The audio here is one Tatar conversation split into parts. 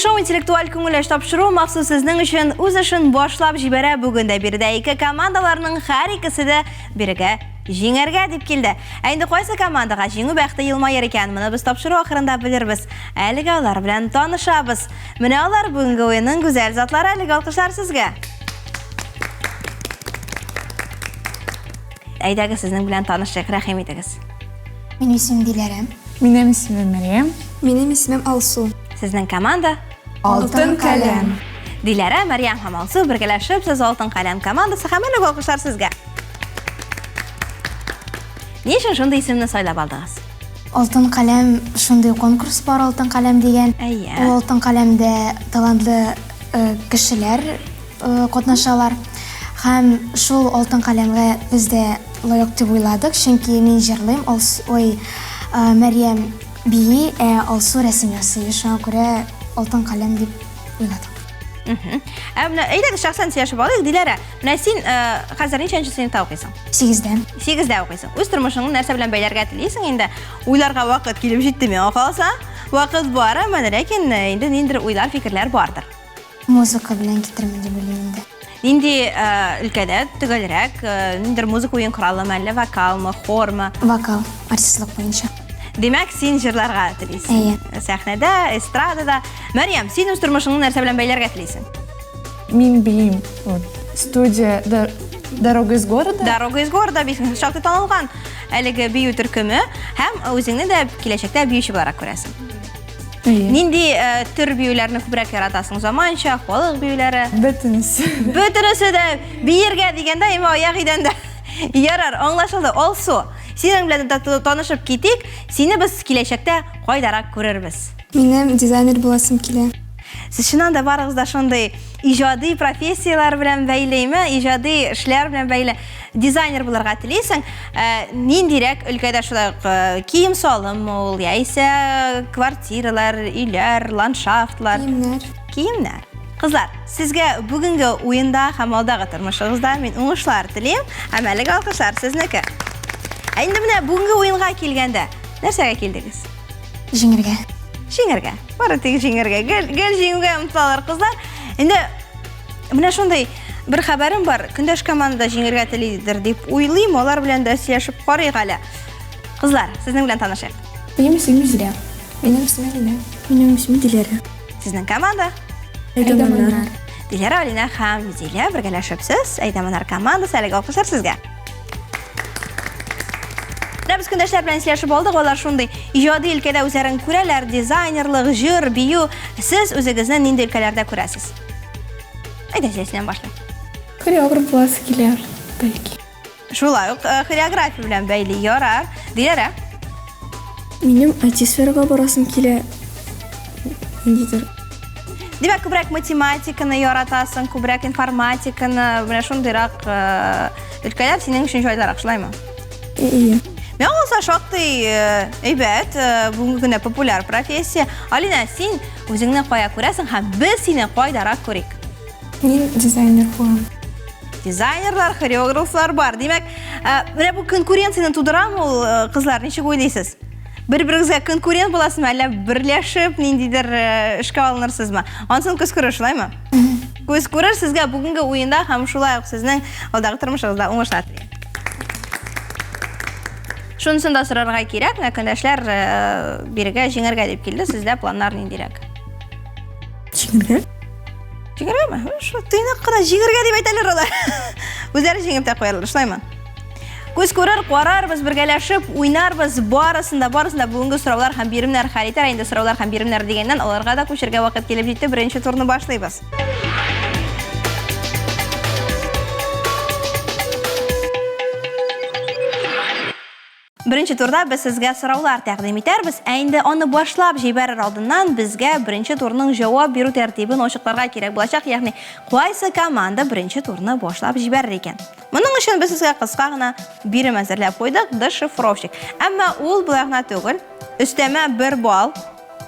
шоу интеллектуаль күңелеш тапшыру махсус сезнең өчен үз эшен башлап җибәрә бүгендә бирдә ике командаларның һәр икесе дә биргә җиңәргә дип килде. Инде кайсы командага җиңү бәхте елмаер икән, моны без тапшыру ахырында белербез. Әлегә алар белән танышабыз. Менә алар бүгенге уенның гүзәл затлары. Әлегә алкышлар сезгә. Әйдәгез сезнең белән танышыйк, рәхим итегез. Минем исемем Диләрә. Минем исемем Мәрьям. Минем исемем Алсу. Сезнең команда Алтын каләм. Диләрә, Мәрьям һәм Алсу бергәләшеп сез Алтын каләм командасы һәм әле алкышлар сезгә. Ни өчен шундый исемне сайлап алдыгыз? Алтын каләм шундый конкурс бар, Алтын каләм дигән. Ул Алтын каләмдә талантлы кешеләр катнашалар. Һәм шул Алтын каләмгә без дә лаек дип уйладык, чөнки мин җырлыйм, Мәрьям бии, Алсу рәсем ясый. Шуңа күрә Алтын каләм дип уйладык. Әйдәгез шәхсән сөйләшеп алыйк, Диләрә. Менә син хәзер ничәнче сыйныфта укыйсың? 8дә. 8дә укыйсың. Үз тормышыңны нәрсә белән бәйләргә телисең инде? Уйларга вакыт килеп җитте миңа калса. Вакыт бар, ләкин инде ниндидер уйлар, фикерләр бардыр. Музыка белән китермен дип уйлыйм инде. Нинди өлкәдә төгәлрәк, ниндидер музыка уен коралымы, әллә вокалмы, хормы? Вокал, артистлык буенча. Демәк, син җырларга телисең. Сәхнәдә, эстрадада. Мәрьям, син үз тормышыңны нәрсә белән бәйләргә телисең? Мин биим. Студия «Дорога из города». «Дорога из города» бисең шактый танылган әлеге бию төркеме һәм үзеңне дә киләчәктә биюче буларак күрәсең. Нинди төр биюләрне күбрәк яратасың? Заманча, халык биюләре? Бөтенесе. Бөтенесе дә биергә дигәндә имма аяк идәндә ярар, аңлашылды. Алсу, синең белән танышып китик. Сине без киләчәктә кайдарак күрербез? Минем дизайнер буласым килә. Сез чыннан да барыгыз да шундый иҗади профессиялар белән бәйлеме, иҗади эшләр белән бәйле дизайнер булырга телисең? Ниндирәк өлкәдә шулай кием салымы ул, яисә квартиралар, өйләр, ландшафтлар? Киемнәр. Кызлар, сезгә бүгенге уенда һәм алдагы тормышыгызда мин уңышлар телим. Һәм әлегә алкышлар сезнеке. Инде менә бүгенге уенга килгәндә нәрсәгә килдегез? Җиңәргә. Җиңәргә. Бары тик җиңәргә. Гел җиңүгә омтылалар кызлар. Инде менә шундый бер хәбәрем бар. Көндәш командада җиңәргә телидер дип уйлыйм. Алар белән дә сөйләшеп карыйк әле. Кызлар, сезнең белән танышыйк. Минем исемем Зилә. Минем исемем Алина. Минем исемем Диләрә. Сезнең команда? Әйдәманнар. Диләрә, Алина һәм Зилә бергәләшепсез. Әйдәманнар командасы. Әлегә алкышлар сезгә. Без көндәшләр белән сөйләшеп алдык. Алар шундый иҗади өлкәдә үзләрен күрәләр, дизайнерлык, җыр, бию. Сез үзегезне нинди өлкәләрдә күрәсез? Әйдә, синнән башлыйк. Хореограф буласы килә, бәлки. Шулай ук хореография белән бәйле ярар. Диләрә? Минем артисферага барасым килә. Ниндидер. Димәк, күбрәк математиканы яратасың, күбрәк информатиканы, менә шундыйрак өлкәләр синең өчен җайлырак, шулаймы? Мен олса шактый әйбәт, бүгенге көндә популяр профессия. Алина, син үзеңне кая күрәсең һәм без сине кайдарак күрик? Мин дизайнер булам. Дизайнерлар, хореографлар бар. Димәк, менә бу конкуренцияны тудырамы ул, кызлар, ничек уйлыйсыз? Бер-берегезгә конкурент буласызмы, әллә берләшеп ниндидер эшкә алынырсызмы? Ансын күз күрер, шулаймы? Күз күрер сезгә бүгенге уенда һәм шулай ук сезнең алдагы тормышыгызда уңышлар телим. Шунысын да сорарга кирәк, көндәшләр биргә җиңәргә дип килде. Сездә планнар ниндирәк? Җиңәргә? Җиңәргәме? Шу тыйнак кына җиңәргә дип әйтәләр алар. Үзләре җиңеп тә куялар, шулаймы? Күз күрер, карарбыз, бергәләшеп уйнарбыз, барысында бүгенге сораулар һәм биремнәр хәл итәр. Инде сораулар һәм биремнәр дигәннән аларга да күчәргә вакыт килеп җитте. Беренче турны башлыйбыз. Беренче турда без сезгә сораулар тәкъдим итәрбез. Инде аны башлап җибәрер алдыннан безгә беренче турның җавап бирү тәртибен ачыкларга кирәк булачак. Ягъни, кайсы команда беренче турны башлап җибәрер икән? Моның өчен без сезгә кыска гына бирем әзерләп куйдык, дешифровщик. Әмма ул булай гына түгел, өстәмә 1 балл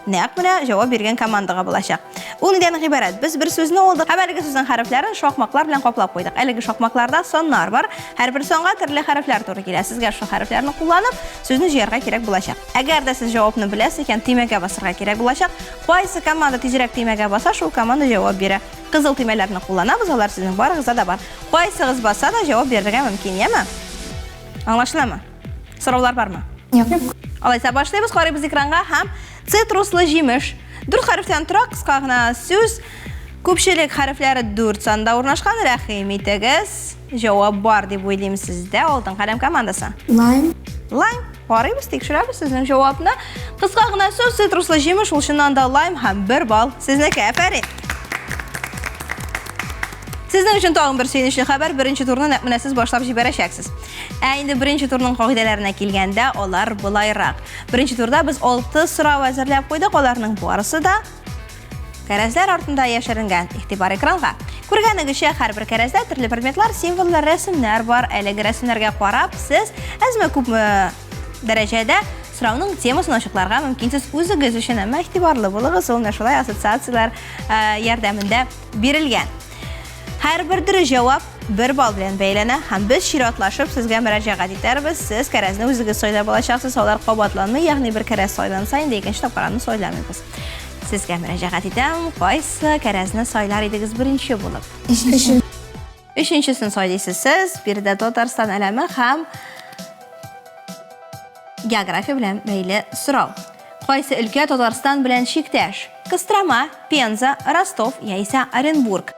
нәкъ менә җавап биргән командага булачак. Ул нидән гыйбарәт? Без бер сүзне алдык, һәм әлеге сүзнең хәрефләрен шакмаклар белән каплап куйдык. Әлеге шакмакларда соннар бар. Һәр бер сонга төрле хәрефләр туры килә. Сезгә шул хәрефләрне кулланып, сүзне җыярга кирәк булачак. Әгәр дә сез җавапны беләсез икән, тимәгә басырга кирәк булачак. Кайсы команда тизрәк тимәгә баса, шул команда җавап бирә. Кызыл тимәләрне кулланабыз, алар сезнең барыгызда да бар. Кайсыгыз баса да җавап бирергә мөмкин, яме? Аңлашыламы? Сораулар бармы? Юк. Алайса башлыйбыз, карыйбыз экранга һәм цитруслы җимеш. 4 хәрефтән тора, кыска гына сүз. Күпчелек хәрефләре 4 санда урнашкан. Рәхим итегез. Җавап бар дип уйлыйм сездә. Алтын каләм командасы. Лайм. Лайм. Карыйбыз, тикшерәбез сезнең җавапны. Кыска гына сүз, цитруслы җимеш, ул чыннан да лайм һәм 1 балл сезнеке. Афәрин. Сезнең өчен тагын бер сөенечле хәбәр. Беренче турны нәкъ менә сез башлап җибәрәчәксез. Инде беренче турның кагыйдәләренә килгәндә, алар булайрак. Беренче турда без 6 сорау әзерләп куйдык. Аларның барысы да кәрәзләр артында яшеренгән. Игътибар экранга. Күргәнегезчә, һәр бер кәрәздә төрле предметлар, символлар, рәсемнәр бар. Әлеге рәсемнәргә карап, сез әзме-күпме дәрәҗәдә сорауның темасын ачыкларга мөмкин. Сез үзегез өчен әмма игътибарлы булыгыз. Ул шулай ассоциациялар ярдәмендә бирелгән. Һәр бер дөрес җавап 1 балл белән бәйләнә һәм без чиратлашып сезгә мөрәҗәгать итәрбез. Сез кәрәзне үзегез сайлап алачаксыз. Алар кабатланмый, ягъни бер кәрәз сайланса, инде икенче тапкыр аны сайламыйбыз. Сезгә мөрәҗәгать итәм. Кайсы кәрәзне сайлар идегез беренче булып? Өченчесен сайлыйсыз сез. Бирдә Татарстан әлеме һәм география белән бәйле сорау. Кайсы өлкә Татарстан белән чиктәш? Кострома, Пенза, Ростов яисә Оренбург?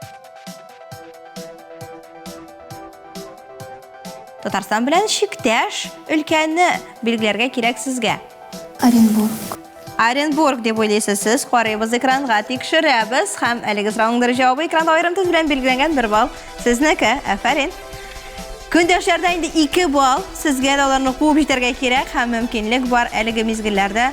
Татарстан белән чиктәш өлкәне билгеләргә кирәк сезгә. Оренбург. Оренбург дип уйлыйсыз сез. Карыйбыз экранга, тикшерәбез һәм әлеге сорауның җавабы экранда аерым төз белән билгеләнгән 1 балл сезнеке. Афәрин. Көндәшләрдә инде 2 балл. Сезгә дә аларны куып җитәргә кирәк һәм мөмкинлек бар әлеге мизгелләрдә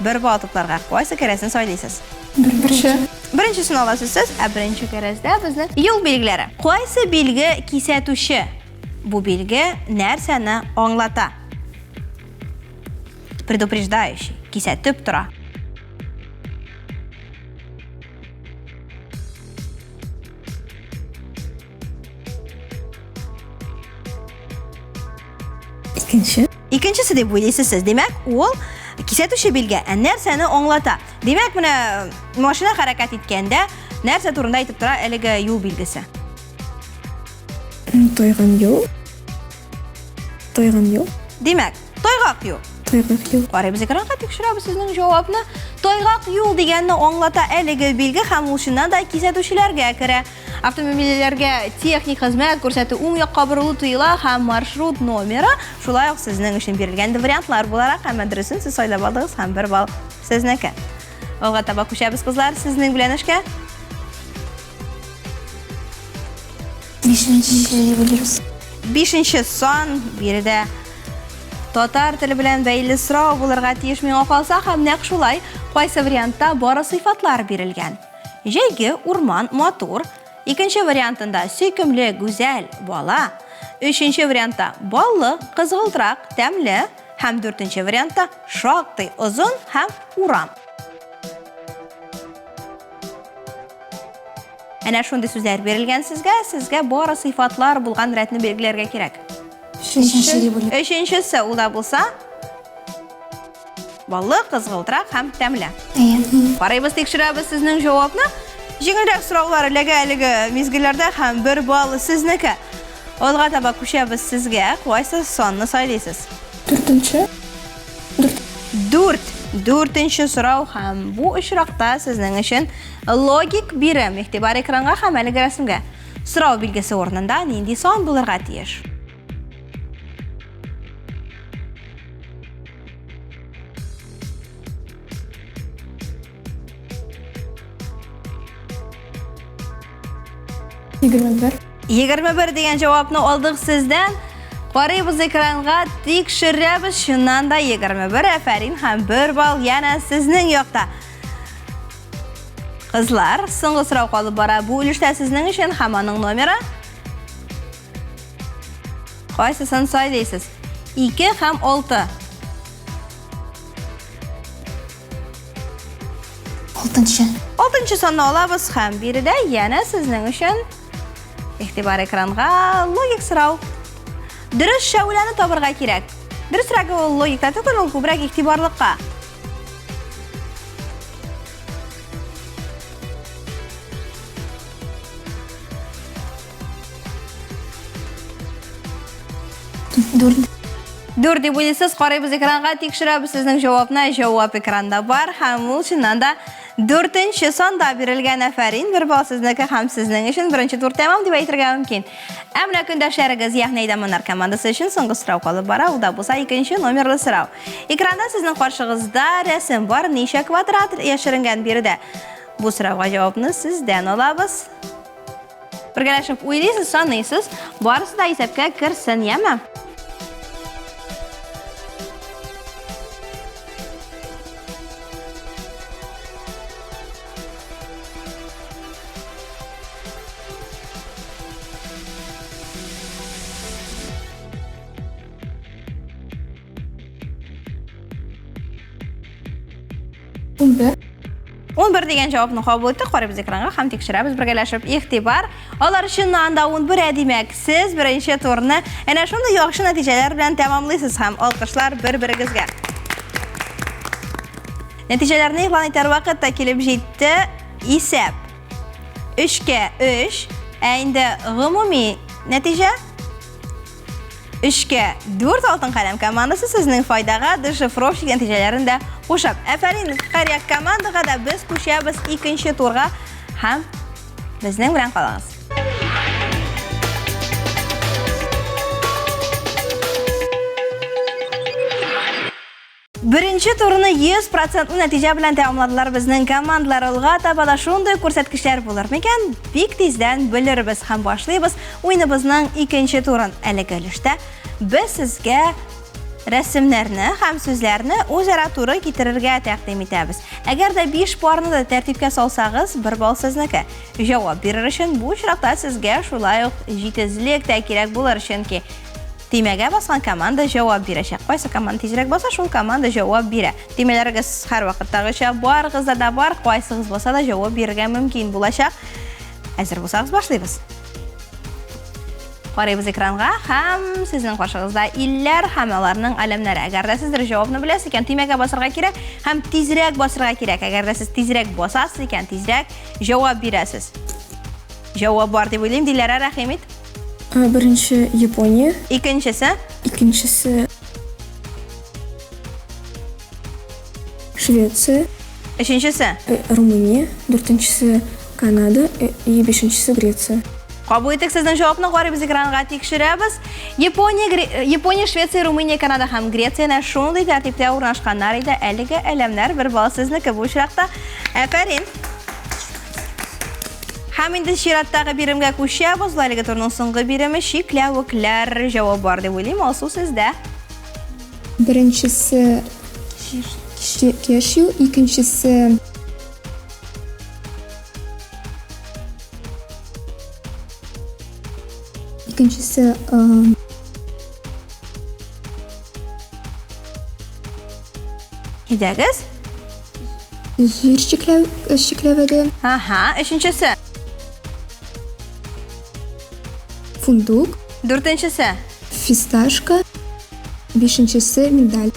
1 балл тупларга. Кайсы кәрәзне сайлыйсыз? Беренчесен аласыз сез. Беренче кәрәздә безнең юл билгеләре. Кайсы билге кисәтүче? Бу билге нәрсәне аңлата? Предупреждающий. Кисәтеп тора. Икенчесе дип уйлыйсыз сез. Демәк, ул кисәтүче билге нәрсәне аңлата. Демәк, менә машина хәрәкәт иткәндә нәрсә турында әйтеп тора әлеге юл билгесе? Тойган юл. Демәк, тойгак юл. Карыйбыз экранга, тикшерәбез сезнең җавапны. Тойгак юл дигәнне аңлата әлеге билге һәм ул чыннан да кисәтүчеләргә керә. Автомобильләргә техник хезмәт күрсәтү уң якка борылу тыела һәм маршрут номеры шулай ук сезнең өчен бирелгән вариантлар буларак һәм дөресен сез сайлап алдыгыз һәм 1 балл сезнеке. Алга таба күчәбез кызлар, сезнең белән эшкә. 5-нче сон биредә татар теле белән бәйле сорау булырга тиеш. Миңа калса һәм нәкъ шулай. Кайсы вариантта бары сыйфатлар бирелгән? Җәйге, урман, матур. Икенче вариантында сөйкемле, гүзәл, бала. Өченче вариантта баллы, кызгылтырак, тәмле. Һәм 4нче вариантта шактый озын һәм урам. Әнә шундый сүзләр бирелгән сезгә бары сыйфатлар булган рәтне белгиләргә кирәк. Өченчесе ул да булса баллы, кызгылтырак һәм тәмле. Карыйбыз, тикшерәбез сезнең җавапны. Җиңелрәк сораулар әлеге мизгелләрдә һәм 1 балл сезнеке. Алга таба күчәбез сезгә. Кайсы сонны сайлыйсыз? 4нче сорау һәм бу очракта сезнең өчен логик бирем. Игътибар экранга һәм әлеге рәсемгә. Сорау билгесе орнында нинди сон булырга тиеш? Егерме бер дигән җавапны алдык сездән. Карыйбыз экранга, тикшерәбез. Шуннан да 21. Афәрин һәм 1 балл яна сезнең якта. Кызлар, соңгы сорау калып бара. Бу үлештә сезнең өчен һәм аның номеры. Кайсысын сайлыйсыз? 2 һәм 6. 6-нчы. 6-нчы санны алабыз һәм биредә яна сезнең өчен игътибар экранга логик сорау. Дөрес шәүләне табырга кирәк. Дөресрәге ул логикта түгел, ул күбрәк игътибарлыкка. Дүр дип уйлыйсыз, карыйбыз экранга, тикшерәбез сезнең җавапны. Җавап экранда бар һәм ул чыннан да 4-нче санда бирелгән. Афәрин, бер бал сезнеке һәм сезнең өчен беренче тур тәмам дип әйтергә мөмкин. Әмма көндәшләрегез, ягъни Әйдәманнар командасы өчен соңгы сорау калып бара, ул да булса 2-нче номерлы сорау. Экранда сезнең каршыгызда рәсем бар, ничә квадрат яшеренгән биредә. Бу сорауга җавапны сездән алабыз. Бергәләшеп уйлыйсыз, саныйсыз, барысы да исәпкә керсен, яме? Унбер. 11 дигән җавапны кабул иттек. Карыйбыз экранга һәм тикшерәбез. Бергәләшеп игътибар. Алар чыннан да 11 димәк, сез беренче турны әнә шундый яхшы нәтиҗәләр белән тәмамлыйсыз һәм алкышлар бер-берегезгә. Нәтиҗәләрне игълан итәр вакыт та килеп җитте. Исәп 3-кә 3, ә инде гомуми нәтиҗә 3-кә 4 алтын каләм командасы сезнең файдага дешифровщик нәтиҗәләрен дә кушып. Афәрин, һәр командага да без күчәбез 2-нче турга һәм безнең белән калыгыз. Беренче турны 100% нәтиҗә белән тәмамладылар безнең командалар. Алга таба да шундый күрсәткечләр булыр микән? Бик тиздән белербез һәм башлыйбыз уйныбызның 2-нче турын. Әлеге өлештә без сезгә рәсемнәрне һәм сүзләрне үзара туры китерергә тәкъдим итәбез. Әгәр дә 5 парны да тәртипкә салсагыз, 1 бал сезнеке. Җавап бирер өчен бу очракта сезгә шулай ук җитезлек тә кирәк булыр, чөнки тимәгә баскан команда җавап бирәчәк. Кайсы команда тизрәк баса, шул команда җавап бирә. Тимәләрегез һәр вакыттагыча барыгызда да бар, кайсыгыз баса да җавап бирергә мөмкин булачак. Әзер булсагыз башлыйбыз. Карыйбыз экранга һәм сезнең каршыгызда илләр һәм аларның әлемнәре. Әгәр дә сез җавапны беләсез икән, тимәгә басырга кирәк һәм тизрәк басырга кирәк. Әгәр дә сез тизрәк басасыз икән, тизрәк җавап бирәсез. Җавап бар дип уйлыйм, Диләрә Рәхимит. Беренче Япония. Икенчесе Икенчесе Швеция. Өченчесе Румыния. Дүртенчесе Канада. И бешенчесе Греция. Кабул итек сезнең җавапны. Карыйбыз экранга, тикшерәбез. Япония, Швеция, Румыния, Канада һәм Греция шундый тәртиптә урнашканнар иде. Әлеге әлемнәр бер бал сезнеке бу очракта. Афәрин. Һәм инде чираттагы биремгә күчәбез. Әлеге турның соңгы биреме чикләвекләр. Җавап бар дип уйлыйм. Алсу сездә. Беренчесе Кешью. Икенчесе Идәгез? җир чикләвеге. Аха, өченчесе Фундук. Дүртенчесе Фисташка. Бишенчесе медаль.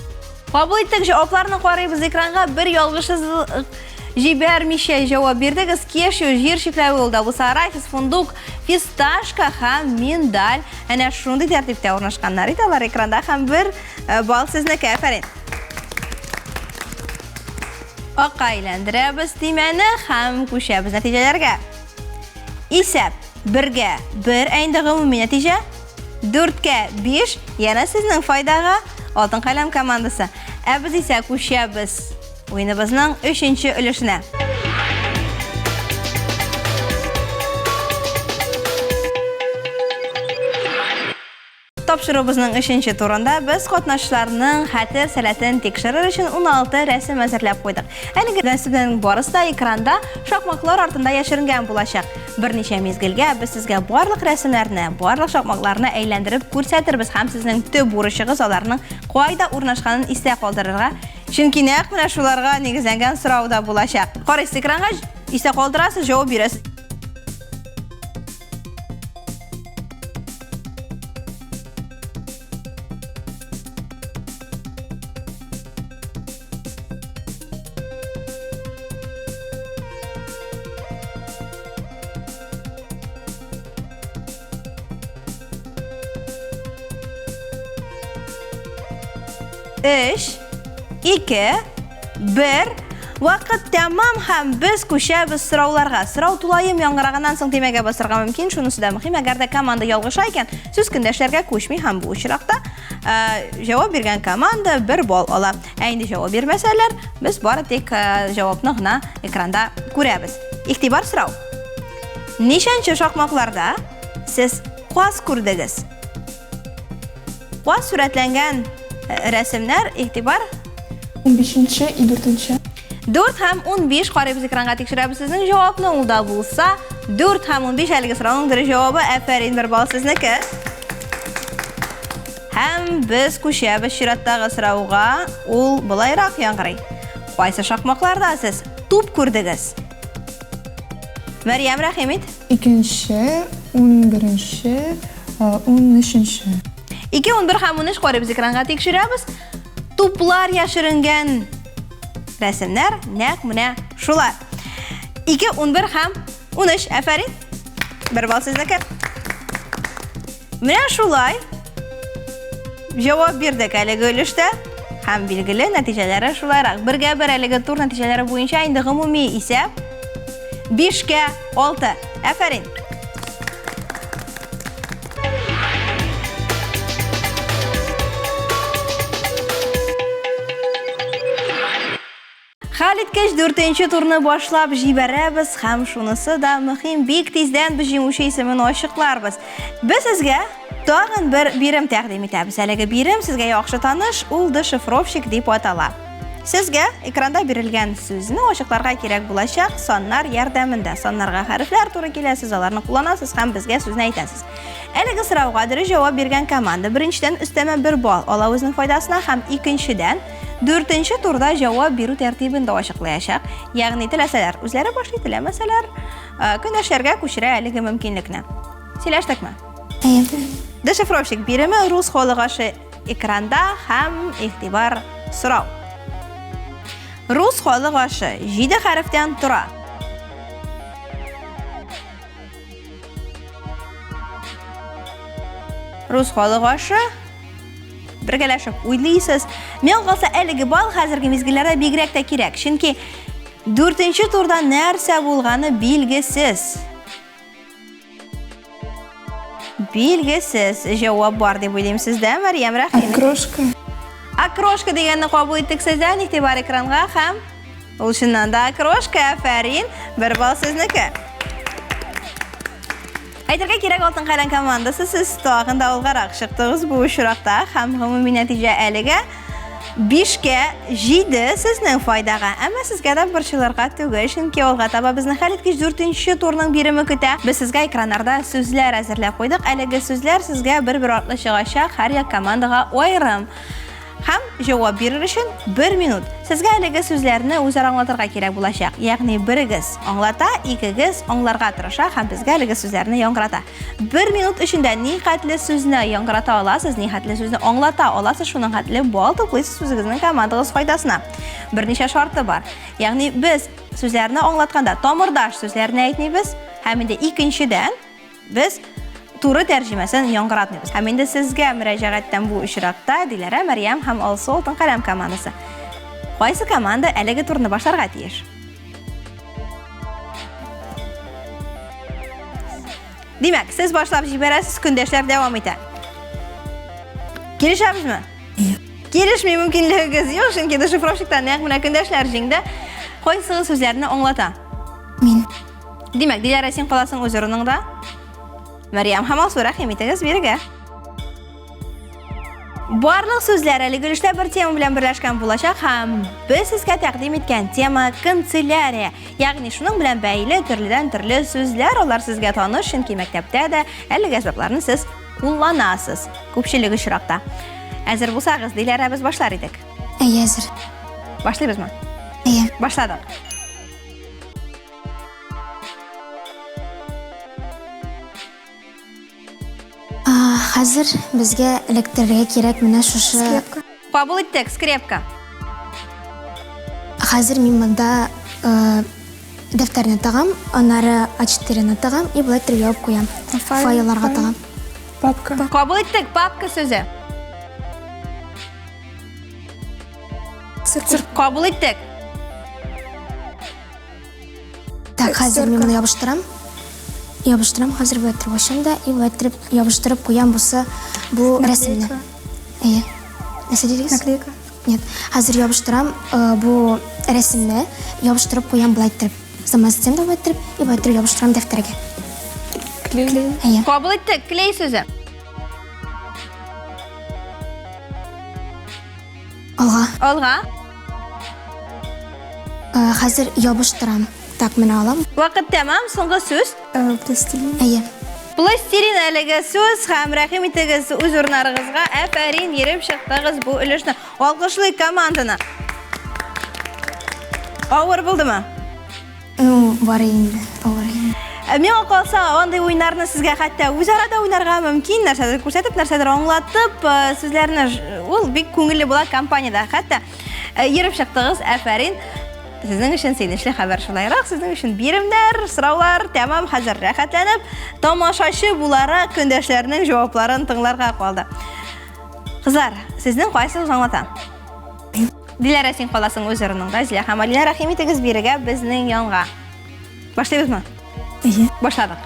Кабул иттек. Җавапларны карыйбыз экранга. Бер ялгышсыз җибәрмичә җавап бирдегез. Кешью, җир чикләве ул да булса арахис, фундук, фисташка һәм медаль. Әнә шундый тәртиптә урнашканнар иде алар экранда һәм бер бал сезнеке. Афәрин. Акка әйләндерәбез тимәне һәм күчәбез нәтиҗәләргә. Исәп 1-гә 1, әйнде гомуми нәтиҗә 4-кә 5, яна сезнең файдага алтын каләм командасы. Ә без исә күчәбез уйныбызның 3-нче өлешенә. Тапшырыбызның 3-нче турында без катнашчыларның хәтер сәләтен тикшерер өчен 16 рәсем әзерләп куйдык. Әлеге рәсемнәрнең барысы да экранда шакмаклар артында яшеренгән булачак. Берничә мизгелгә без сезгә барлык рәсемнәрне, барлык шакмакларны әйләндереп күрсәтербез һәм сезнең төп бурычыгыз аларның кайда урнашканын истә калдырырга. Чөнки нәкъ менә шуларга нигезләнгән сорау да булачак. Карыйсыз экранга, Истә калдырасыз, җавап бирәсез. Üç, 2, 1. Вакыт тәмам һәм без күчәбез сорауларга. Сорау тулаем яңгырагыннан соң темәгә басырга мөмкин. Шунысы да мөһим. Әгәр дә команда ялгыша икән, сүз көндәшләргә күчми һәм бу очракта җавап биргән команда 1 балл ала. Ә инде җавап бирмәсәләр, без бары тик җавапны гына экранда күрәбез. Игътибар сорау. Нишәнче шакмакларда сез каз күрдегез? Каз сурәтләнгән рәсемнәр, игътибар. 15-нче и 4-нче. 4 һәм 15 карыйбыз экранга тикшерәбез сезнең җавапны. Ул да булса 4 һәм 15 әлеге сорауның дөрес җавабы. Афәрин, 1 балл сезнеке. Һәм без күчәбез чираттагы сорауга. Ул булайрак яңгырый. Кайсы шакмакларда сез туп күрдегез? Мәрьям Рәхимит. 2-нче, 11-нче, 13-нче. 2, 11 һәм 13 карыйбыз экранга тикшерәбез. Туплар яшеренгән рәсемнәр нәкъ менә шулар. 2, 11 һәм 13. Афәрин. 1 балл сезнеке. Менә шулай җавап бирдек әлеге өлештә һәм билгеле нәтиҗәләре шулайрак. 1-1 әлеге тур нәтиҗәләре буенча инде гомуми исәп 5-6. Афәрин. Хәлиткәч 4-нче турны башлап җибәрәбез һәм шунысы да мөһим, бик тиздән без җиңүче исемен ачыкларбыз. Без сезгә тагын бер бирем тәкъдим итәбез. Әлеге бирем сезгә яхшы таныш, ул дешифровщик дип атала. Сезгә экранда бирелгән сүзне ачыкларга кирәк булачак саннар ярдәмендә. Саннарга хәрефләр туры килә, сез аларны кулланасыз һәм безгә сүзне әйтәсез. Әлеге сорауга дөрес җавап биргән команда беренчедән үстәмә 1 балл ала үзенең файдасына һәм икенчедән 4-нче турда җавап бирү тәртибен дә ачыклаячак. Ягъни теләсәләр, үзләре башлый, теләмәсәләр, көндәшләргә күчерә әлеге мөмкинлекне. Сөйләштекме? Дешифровщик биреме рус халыгашы экранда һәм игътибар сорау. Рус халыгашы 7 хәрефтән тора. Рус халыгашы бергәләшеп уйлыйсыз. Мен калса әлеге балл хәзерге мизгелләрдә бигрәк тә кирәк. Чөнки 4-нче турда нәрсә булганы билгесез. Билгесез җавап бар дип уйлыйм сездә, Мәрьям Рәхим. Окрошка. Окрошка дигәнне кабул иттек сездән, игътибар экранга һәм ул чыннан да окрошка. Афәрин, 1 балл сезнеке. Әйтергә кирәк, алтын каләм командасы сез тагын да алгарак чыктыгыз бу очракта һәм гомуми нәтиҗә әлегә 5-7 сезнең файдага. Әмма сезгә дә борчылырга түгел, чөнки алга таба безнең хәлиткеч 4-нче турның биреме көтә. Без сезгә экраннарда сүзләр әзерләп куйдык. Әлеге сүзләр сезгә бер-бер артлы чыгачак, һәр як командага аерым. Һәм җавап бирер өчен 1 минут. Сезгә әлеге сүзләрне үзара аңлатырга кирәк булачак. Ягъни берегез аңлата, икегез аңларга тырыша һәм безгә әлеге сүзләрне яңгырата. 1 минут эчендә ни хәтле сүзне яңгырата аласыз, ни хәтле сүзне аңлата аласыз, шуның хәтле балл туплыйсыз сүзегезнең командагыз файдасына. Берничә шарты бар. Ягъни без сүзләрне аңлатканда тамырдаш сүзләрне әйтмибез һәм инде икенчедән без туры тәрҗемәсен яңгыратмыйбыз. Һәм инде сезгә мөрәҗәгатьтән бу очракта Диләрә, Мәрьям һәм Алсу алтын каләм командасы. Кайсы команда әлеге турны башларга тиеш? Димәк, сез башлап җибәрәсез, көндәшләр дәвам итә. Килешәбезме? Килешми мөмкинлегегез юк, чөнки дешифровщиктан нәкъ менә көндәшләр җиңде. Кайсы сүзләрне аңлата? Мин. Димәк, Диләрә, син каласың үз урыныңда. Мәрьям һәм Алсу, рәхим итегез бирегә. Барлык сүзләр әлеге өлештә бер тема белән берләшкән булачак һәм без сезгә тәкъдим иткән тема канцелярия. Ягъни шуның белән бәйле төрледән-төрле сүзләр, алар сезгә таныш, чөнки мәктәптә дә әлеге әсбапларны сез кулланасыз күпчелек очракта. Әзер булсагыз, Диләрә, без башлар идек. Әзер. Башлыйбызмы? Әйе. Башладык. Хәзер безгә электрергә кирәк менә шушы. Кабул иттек, скрепка. Хәзер мин монда дәфтәрне тагам, аннары А4-ны тагам и булай ябып куям. Файлларга тагам. Папка. Кабул иттек, папка сөзе. Кабул иттек. Так, хәзер мин моны ябыштырам. Ябыштырам, хәзер булай ябышам да, и булай ябыштырып куям бу рәсемне. Нәрсә дидегез? Наклейка. Нет, хәзер ябыштырам бу рәсемне, ябыштырып куям булай итеп. Замастым да булай итеп, и булай ябыштырам дәфтәргә. Клей. Кабул иттек, клей сөзе. Алга. Хәзер ябыштырам. Так, менә алам. Вакыт тәмам, соңгы сүз. Пластилин. Пластилин әлеге сүз һәм рәхим итегез үз урыннарыгызга. Әфәрин, йөреп чыктыгыз бу өлешне. Алкышлый команданы. Авыр булдымы? Бар инде. Миңа калса, андый уйнарны сезгә хәтта үз арада уйнарга мөмкин, нәрсәдер күрсәтеп, нәрсәдер аңлатып, сүзләрне ул бик күңелле була компаниядә. Хәтта йөреп чыктыгыз, әфәрин. Сезнең өчен сөйнечле хәбәр шулайрак, сезнең өчен биремнәр, сораулар тәмам хәзер рәхәтләнеп, тамашачы буларак көндәшләрнең җавапларын тыңларга калды. Кызлар, сезнең кайсыгыз аңлата? Диләрә, син каласың үз урыныңда, Зилә һәм Алина, рәхим итегез бирегә безнең янга. Башлыйбызмы? Башладык.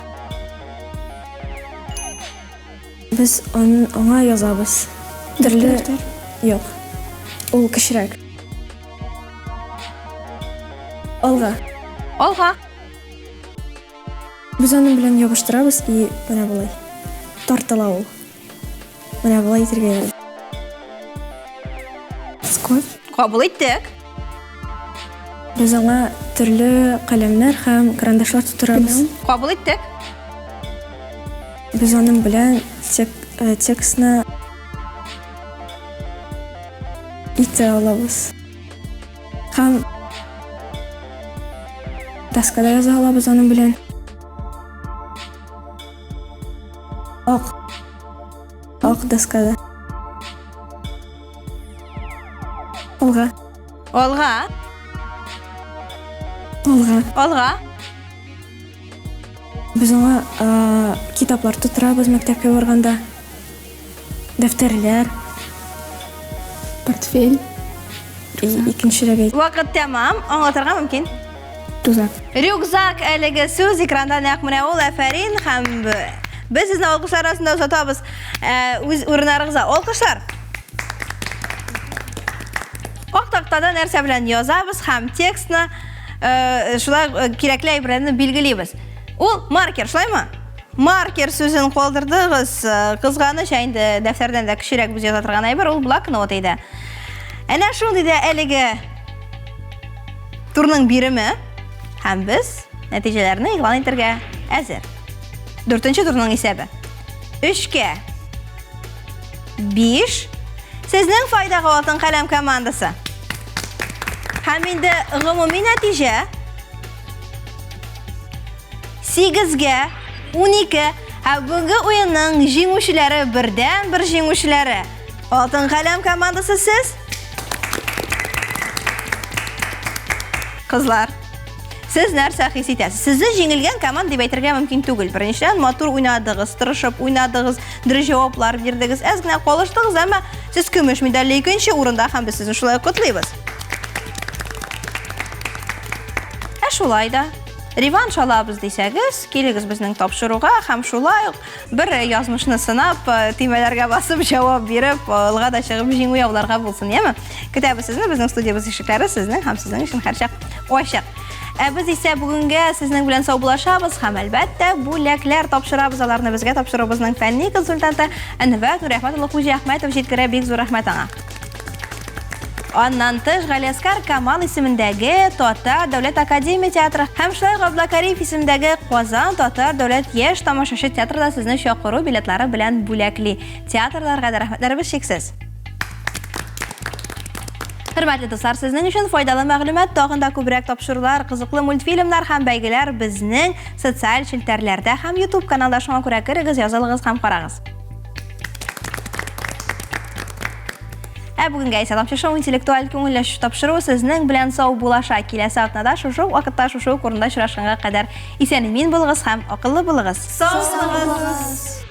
Без аңа язабыз. Төрле юк. Ул кечерәк. Алга. Без аның белән ябыштырабыз и менә булай. Тартыла ул. Менә булай итергә. Скотч. Кабул иттек. Без аңа төрле каләмнәр һәм карандашлар тутырабыз. Кабул иттек. Без аның белән текстны итә алабыз. Һәм таскада яза алабыз аның белән. Ак таскада. Алга. Без аңа китаплар тутырабыз мәктәпкә барганда. Дәфтәрләр, Портфель. икенчерәк. Вакыт тәмам, аңлатырга мөмкин. Рюкзак. Рюкзак әлеге сүз экранда нәкъ менә ул, әфәрин, һәм без сезне алкышлар арасында озатабыз үз урыннарыгызга. Алкышлар. Ак тактада нәрсә белән язабыз һәм текстны шулай кирәкле әйберне билгелибез. Ул маркер, шулаймы? Маркер сүзен калдырдыгыз. Кызганыч, инде дәфтәрдән дә кечерәк без яза торган әйбер, ул блокнот иде. Әнә шундый да әлеге турның биреме һәм без нәтиҗәләрне игълан итәргә әзер. 4нче турның исәбе. 3-кә 5. Сезнең файдага алтын каләм командасы. Һәм инде гомуми нәтиҗә 8-гә 12. Һәм бүгенге уенның җиңүчеләре бердән-бер җиңүчеләре. Алтын каләм командасы сез. Кызлар, сез нәрсә хис итәсез? Сезне җиңелгән команда дип әйтергә мөмкин түгел. Беренчедән, матур уйнадыгыз, тырышып уйнадыгыз, дөрес җаваплар бирдегез. Әз генә калыштыгыз, әмма сез көмеш медальле 2нче урында һәм без сезне шулай котлыйбыз. Шулай да реванш алабыз дисәгез, килегез безнең тапшыруга һәм шулай ук бер язмышны сынап, тимәләргә басып җавап биреп, алга да чыгып җиңү яуларга булсын, яме? Көтәбез сезне, безнең студиябыз ишекләре сезнең һәм сезнең өчен һәрчак ачык. Без исә бүгенгә сезнең белән саубулашабыз һәм әлбәттә бүләкләр тапшырабыз, аларны безгә тапшырабызның фәнни консультанты Әнвәр Нурәхмәтулла Хуҗа Әхмәтов җиткерә, бик зур рәхмәт аңа. Аннан тыш Галиаскар Камал исемендәге Татар дәүләт академия театры һәм шулай Габдулкарим исемендәге Казан Татар дәүләт яшь тамашачы театрда сезне чакыру билетлары белән бүләкли. Театрларга да рәхмәтләребез чиксез. Хөрмәтле дуслар, сезнең өчен файдалы мәгълүмат, тагын да күбрәк тапшырулар, кызыклы мультфильмнар һәм бәйгеләр безнең социаль челтәрләрдә һәм YouTube каналда, шуңа күрә керегез, язылыгыз һәм карагыз. Бүгенге исә тамчы шоу интеллектуаль күңелләшү тапшыру сезнең белән сау булаша киләсе атнада шушы вакытта шушы урында очрашканга кадәр исән-имин булыгыз һәм акыллы булыгыз. Сау булыгыз.